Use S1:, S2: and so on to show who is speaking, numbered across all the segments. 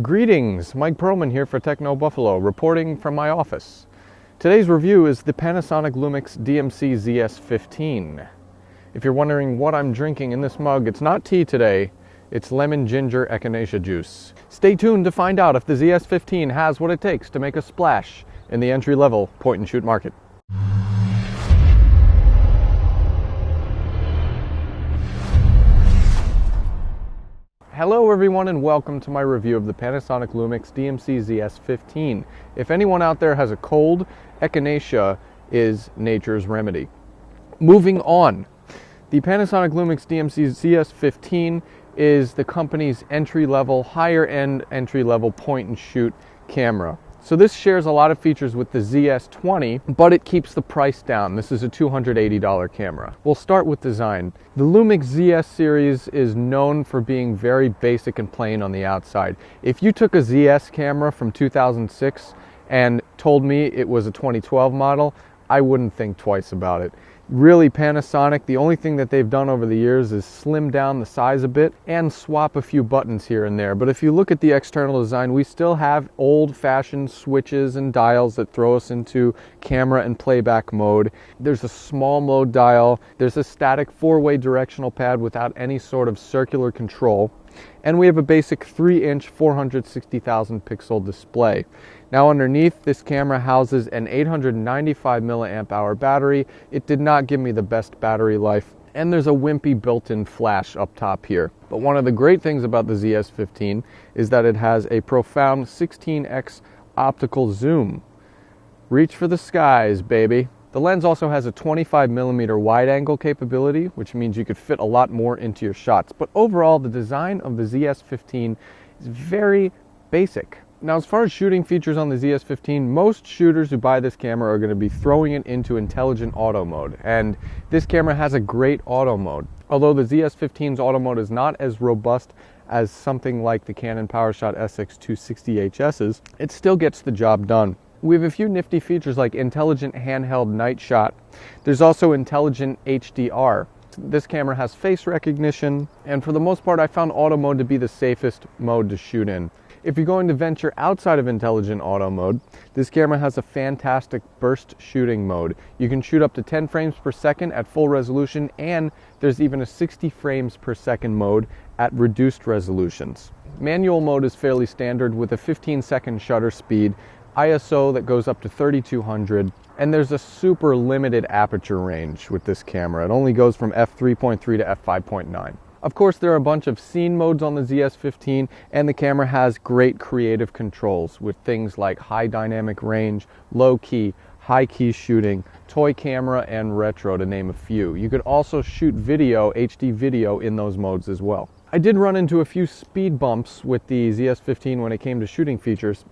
S1: Greetings, Mike Perlman here for Techno Buffalo, reporting from my office. Today's review is the Panasonic Lumix DMC-ZS15. If you're wondering what I'm drinking in this mug, it's not tea today, it's lemon ginger echinacea juice. Stay tuned to find out if the ZS15 has what it takes to make a splash in the entry-level point-and-shoot market. Hello everyone and welcome to my review of the Panasonic Lumix DMC-ZS15. If anyone out there has a cold, echinacea is nature's remedy. Moving on, the Panasonic Lumix DMC-ZS15 is the company's entry-level, higher-end entry-level point-and-shoot camera. So this shares a lot of features with the ZS20, but it keeps the price down. This is a $280 camera. We'll start with design. The Lumix ZS series is known for being very basic and plain on the outside. If you took a ZS camera from 2006 and told me it was a 2012 model, I wouldn't think twice about it. Really, Panasonic, the only thing that they've done over the years is slim down the size a bit and swap a few buttons here and there. But if you look at the external design, we still have old-fashioned switches and dials that throw us into camera and playback mode. There's a small mode dial. There's a static four-way directional pad without any sort of circular control. And we have a basic 3-inch 460,000 pixel display. Now underneath, this camera houses an 895 milliamp hour battery. It did not give me the best battery life, and there's a wimpy built-in flash up top here. But one of the great things about the ZS15 is that it has a profound 16x optical zoom. Reach for the skies, baby. The lens also has a 25 millimeter wide angle capability, which means you could fit a lot more into your shots. But overall, the design of the ZS15 is very basic. Now, as far as shooting features on the ZS15, most shooters who buy this camera are going to be throwing it into intelligent auto mode, and this camera has a great auto mode. Although the ZS15's auto mode is not as robust as something like the Canon PowerShot SX260HS's, it still gets the job done. We have a few nifty features like intelligent handheld night shot. There's also intelligent HDR. This camera has face recognition, and for the most part I found auto mode to be the safest mode to shoot in. If you're going to venture outside of intelligent auto mode, this camera has a fantastic burst shooting mode. You can shoot up to 10 frames per second at full resolution, and there's even a 60 frames per second mode at reduced resolutions. Manual mode is fairly standard with a 15-second shutter speed, ISO that goes up to 3200, and there's a super limited aperture range with this camera. It only goes from f3.3 to f5.9. Of course, there are a bunch of scene modes on the ZS15, and the camera has great creative controls with things like high dynamic range, low key, high key shooting, toy camera, and retro, to name a few. You could also shoot video, HD video, in those modes as well. I did run into a few speed bumps with the ZS15 when it came to shooting features.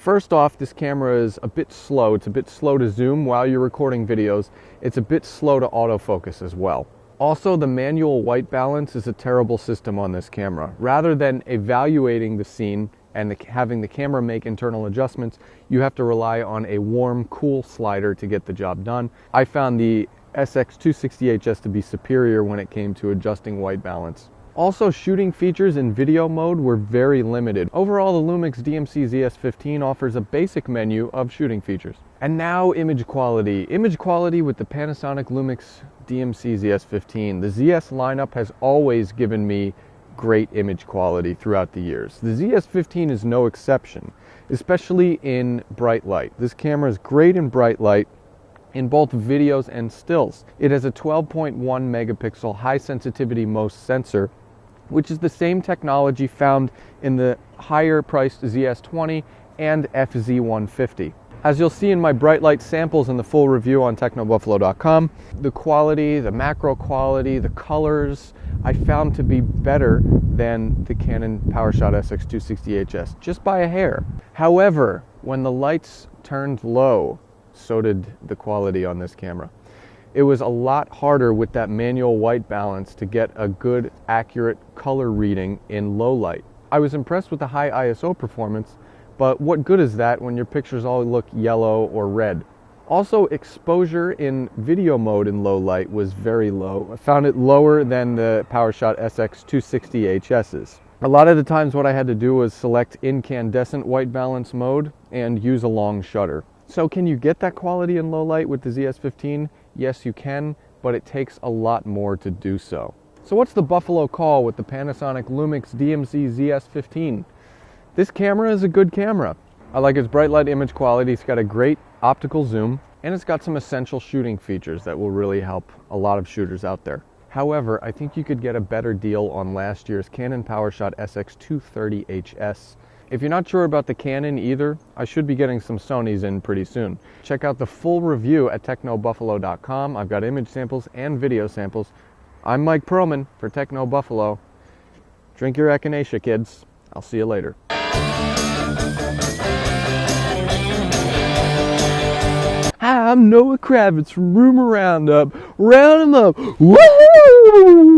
S1: First off, this camera is a bit slow. It's a bit slow to zoom while you're recording videos. It's a bit slow to autofocus as well. Also, the manual white balance is a terrible system on this camera. Rather than evaluating the scene and having the camera make internal adjustments, you have to rely on a warm, cool slider to get the job done. I found the SX260HS to be superior when it came to adjusting white balance. Also, shooting features in video mode were very limited. Overall, the Lumix DMC-ZS15 offers a basic menu of shooting features. And now, image quality. Image quality with the Panasonic Lumix DMC-ZS15. The ZS lineup has always given me great image quality throughout the years. The ZS15 is no exception, especially in bright light. This camera is great in bright light, in both videos and stills. It has a 12.1 megapixel high sensitivity MOS sensor, which is the same technology found in the higher priced ZS20 and FZ150. As you'll see in my bright light samples in the full review on technobuffalo.com, the quality, the macro quality, the colors, I found to be better than the Canon PowerShot SX260HS, just by a hair. However, when the lights turned low, so did the quality on this camera. It was a lot harder with that manual white balance to get a good, accurate color reading in low light. I was impressed with the high ISO performance, but what good is that when your pictures all look yellow or red? Also, exposure in video mode in low light was very low. I found it lower than the PowerShot SX260HS's. A lot of the times what I had to do was select incandescent white balance mode and use a long shutter. So can you get that quality in low light with the ZS15? Yes, you can, but it takes a lot more to do so. So what's the Buffalo call with the Panasonic Lumix DMC-ZS15? This camera is a good camera. I like its bright light image quality, it's got a great optical zoom, and it's got some essential shooting features that will really help a lot of shooters out there. However, I think you could get a better deal on last year's Canon PowerShot SX230HS. If you're not sure about the Canon either, I should be getting some Sonys in pretty soon. Check out the full review at technobuffalo.com. I've got image samples and video samples. I'm Mike Perlman for Techno Buffalo. Drink your echinacea, kids. I'll see you later. Hi, I'm Noah Kravitz from Rumor Roundup. Round 'em up. Woohoo!